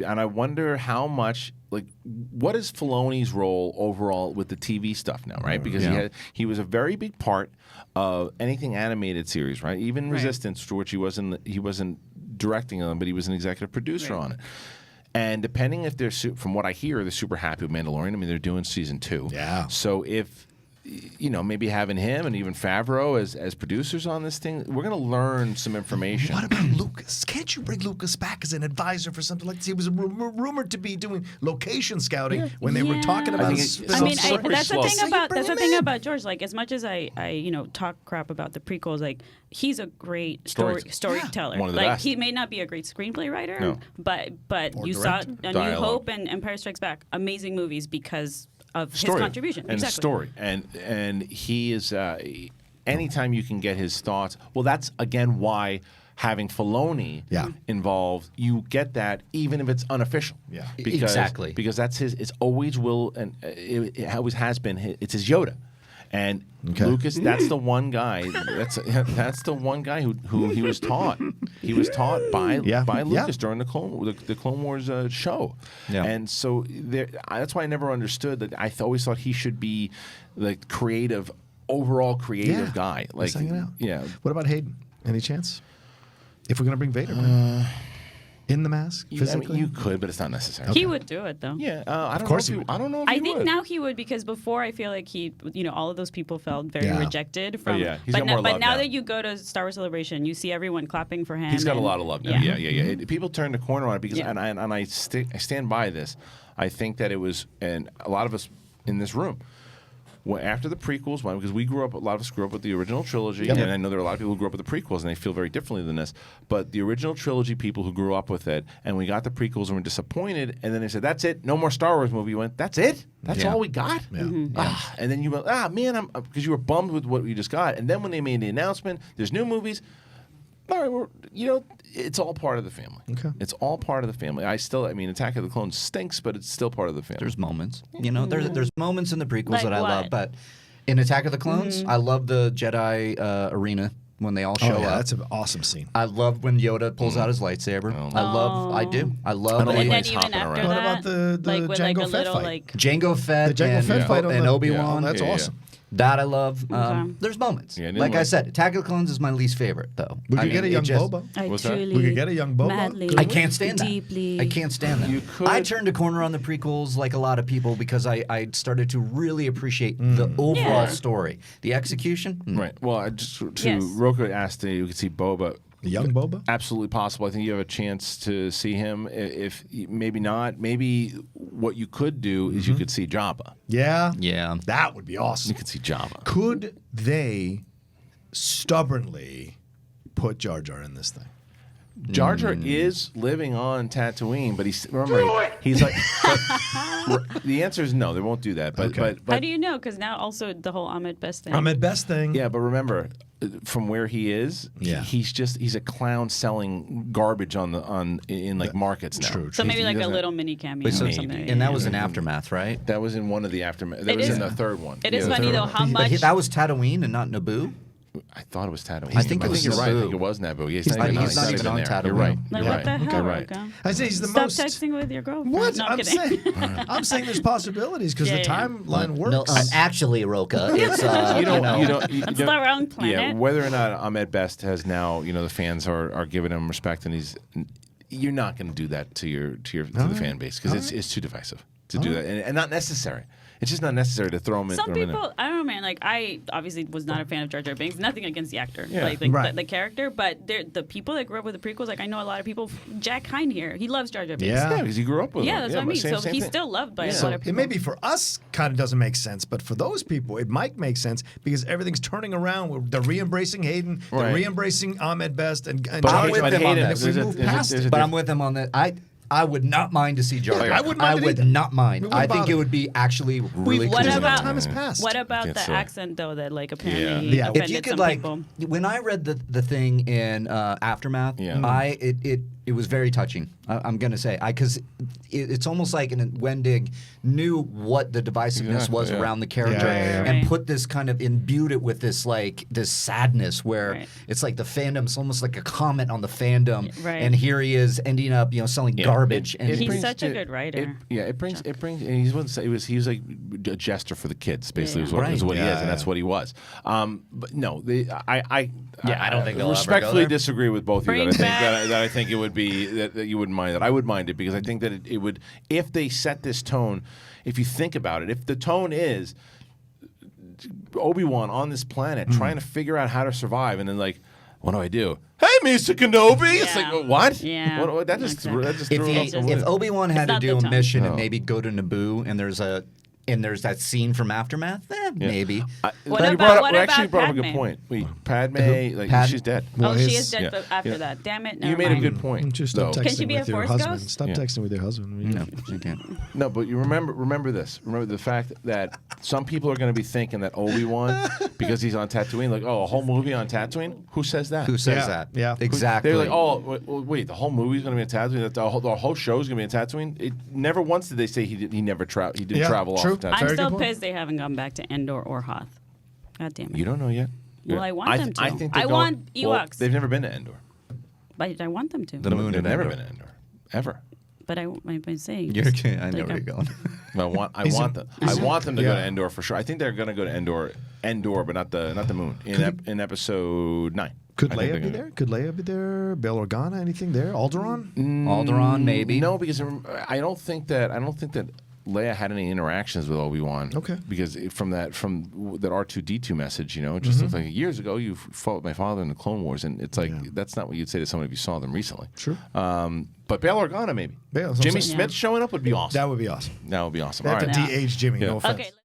and I wonder how much. Like, what is Filoni's role overall with the TV stuff now, right? Because he was a very big part of anything animated series, right? Even Resistance, for which he wasn't directing on, but he was an executive producer on it. And depending if they're, from what I hear, they're super happy with Mandalorian. I mean, they're doing season 2. Yeah. So if, maybe having him and even Favreau as producers on this thing, we're going to learn some information. What about Lucas? Can't you bring Lucas back as an advisor for something like this? He was rumored to be doing location scouting when they were talking about. that's the thing about George. Like, as much as I talk crap about the prequels, like he's a great storyteller. One of the like best. He may not be a great screenplay writer, but you saw A New Hope and Empire Strikes Back, amazing movies because of his contribution and story, and he is. Anytime you can get his thoughts, well, that's again why having Filoni involved, you get that even if it's unofficial. Yeah, exactly. Because that's his. It's always will, and it always has been. It's his Yoda. And Lucas, that's the one guy. That's the one guy who he was taught. He was taught by Lucas during the Clone Wars show. Yeah. And so that's why I never understood that. I always thought he should be the overall creative guy. Like, yeah. What about Hayden? Any chance? If we're going to bring Vader in the mask, physically? You could, but it's not necessary. He would do it, though. Yeah, I don't know. I don't know. If I he think would. now he would, because before I feel like all of those people felt very rejected from. He's got more love now that you go to Star Wars Celebration, you see everyone clapping for him. He's got a lot of love now. Yeah. People turn the corner on it because, and I stand by this. I think that it was, and a lot of us in this room. Well, after the prequels, because a lot of us grew up with the original trilogy, and I know there are a lot of people who grew up with the prequels, and they feel very differently than this. But the original trilogy people who grew up with it, and we got the prequels and were disappointed, and then they said, "That's it, no more Star Wars movie." You went, "That's it? That's all we got?" Yeah. Mm-hmm. And then you went, man, because you were bummed with what you just got. And then when they made the announcement, there's new movies. All right, it's all part of the family. Okay. It's all part of the family. Attack of the Clones stinks, but it's still part of the family. There's moments. There's moments in the prequels that I love, but in Attack of the Clones, I love the Jedi arena when they all show up. That's an awesome scene. I love when Yoda pulls out his lightsaber. I do. I love and then even after What about the Jango Fett fight? Jango Fett and Obi-Wan. That's awesome. That I love. There's moments. Like I said, Attack of the Clones is my least favorite, though. We could get a young Boba. We could get a young Boba. I can't stand that. I can't stand that. I turned a corner on the prequels like a lot of people because I started to really appreciate the overall story. The execution? Right. Well, Roku asked if you could see Boba. The young Boba? Absolutely possible. I think you have a chance to see him. If maybe not, maybe what you could do is you could see Jabba. Yeah? Yeah. That would be awesome. You could see Jabba. Could they stubbornly put Jar Jar in this thing? Jar Jar is living on Tatooine, but he's like the answer is no, they won't do that. But how do you know? Because now also the whole Ahmed Best thing. Ahmed Best thing. Yeah, but remember, from where he is, he's a clown selling garbage in markets now. True. So maybe like a little mini cameo or something. And that was in Aftermath, right? That was in one of the Aftermath. That was in the third one. It is funny though how much that was Tatooine and not Naboo. I thought it was Tatooine. I think you're right. I think it was Naboo. He's not even on Tatooine. You're right. Like, You're what the hell? Right. I say he's the Stop most. texting with your girlfriend. What? No, I'm saying there's possibilities because the timeline works. No, actually, Roka, it's It's the wrong planet. Yeah, whether or not Ahmed Best has now, the fans are giving him respect, and you're not going to do that to the fan base because it's too divisive to do that, and not necessary. It's just not necessary to throw him in. Some people, I don't know, man. Like, I obviously was not a fan of Jar Jar Binks. Nothing against the actor, the character, but the people that grew up with the prequels. Like, I know a lot of people. Jack Hine here, he loves Jar Jar Binks. Yeah, because he grew up with him. Yeah, that's what I mean. So he's still loved by a lot of people. It may be for us, kind of doesn't make sense, but for those people, it might make sense because everything's turning around. They're re-embracing Hayden, they're re-embracing Ahmed Best, and But I'm with him on this. But I'm with him on that. I would not mind to see Jar Jar. I would not mind. I think it would be actually really cool. What about time has passed? What about the accent though? That apparently offended if you could some people. when I read the thing in Aftermath, it was very touching. I'm gonna say because it's almost like Wendig knew what the divisiveness was around the character and put this kind of imbued it with this like this sadness where it's like the fandom's almost like a comment on the fandom, and here he is ending up selling garbage. And he's such a good writer. It brings. And he was like a jester for the kids. Basically, is what he is, and that's what he was. But no, I don't think they'll respectfully ever go there. disagree with both of you. That I think it would be that you wouldn't mind that. I would mind it because I think that it would if they set this tone. If you think about it, if the tone is Obi-Wan on this planet trying to figure out how to survive, and then like, what do? Hey, Mr. Kenobi! It's like, what? Yeah. That just threw if Obi-Wan had to do a mission and maybe go to Naboo, and there's that scene from Aftermath, maybe. What you about brought up a good point. Wait, Padme, she's dead. She is dead after that. Damn it! You made a good point. Just stop texting Can she be with a your Force husband. ghost? Stop texting with your husband. No, she can't. No, but you remember this. Remember the fact that some people are going to be thinking that Obi-Wan, because he's on Tatooine, like, a whole movie on Tatooine? Who says that? Who says that? Yeah. Exactly. They're like, wait, the whole movie's going to be on Tatooine? The whole show's going to be on Tatooine? Never once did they say he didn't travel off Tatooine. I'm still pissed they haven't gone back to Endor or Hoth. God damn it. You don't know yet? Well, I want them to. I think I want Ewoks. Well, they've never been to Endor. But I want them to. The moon They've of never Endor. been to Endor. Ever. But I've been saying. You're okay. I know where you're going. I want them. I want them to go to Endor for sure. I think they're going to go to Endor, but not the moon in episode 9. Could Leia be there? Could Leia be there? Bail Organa? Anything there? Alderaan? Alderaan, maybe. No, because I don't think that Leia had any interactions with Obi-Wan. Okay. Because from that R2D2 message, it just looks like years ago you fought with my father in the Clone Wars, and it's like that's not what you'd say to someone if you saw them recently. Sure. But Bail Organa maybe. Bail, Jimmy Smith showing up would be awesome. That would be awesome. That would be awesome. They All have right. to de-age Jimmy. No offense. Okay.